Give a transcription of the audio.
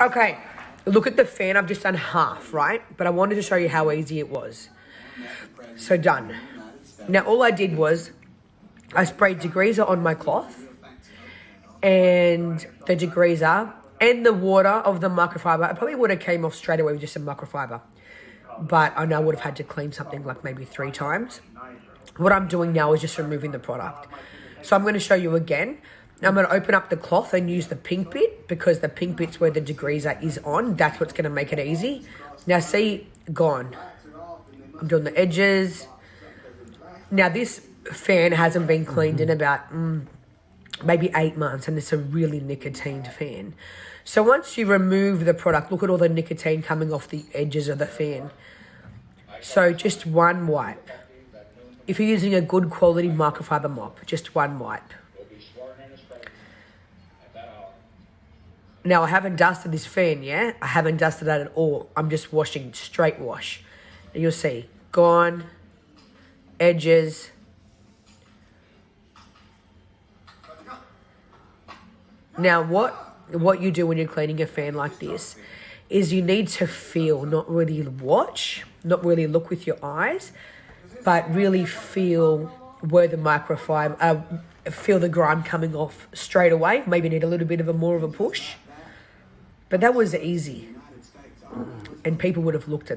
Okay, look at the fan. I've just done half, right? But I wanted to show you how easy it was. So done. Now all I did was I sprayed degreaser on my cloth, and the degreaser and the water of the microfiber. I probably would have came off straight away with just some microfiber, but I know I would have had to clean something like maybe 3 times. What I'm doing now is just removing the product. So I'm going to show you again. Now I'm going to open up the cloth and use the pink bit, because the pink bit's where the degreaser is on. That's what's going to make it easy. Now see, gone. I'm doing the edges. Now this fan hasn't been cleaned in about maybe 8 months, and it's a really nicotined fan. So once you remove the product, look at all the nicotine coming off the edges of the fan. So just one wipe. If you're using a good quality microfiber mop, just one wipe. Now I haven't dusted this fan yet. I haven't dusted that at all. I'm just washing, straight wash. And you'll see, gone, edges. Now what you do when you're cleaning a fan like this is you need to feel, not really watch, not really look with your eyes, but really feel where the microfiber, feel the grime coming off straight away. Maybe need a little bit of more of a push. But that was easy. And people would have looked at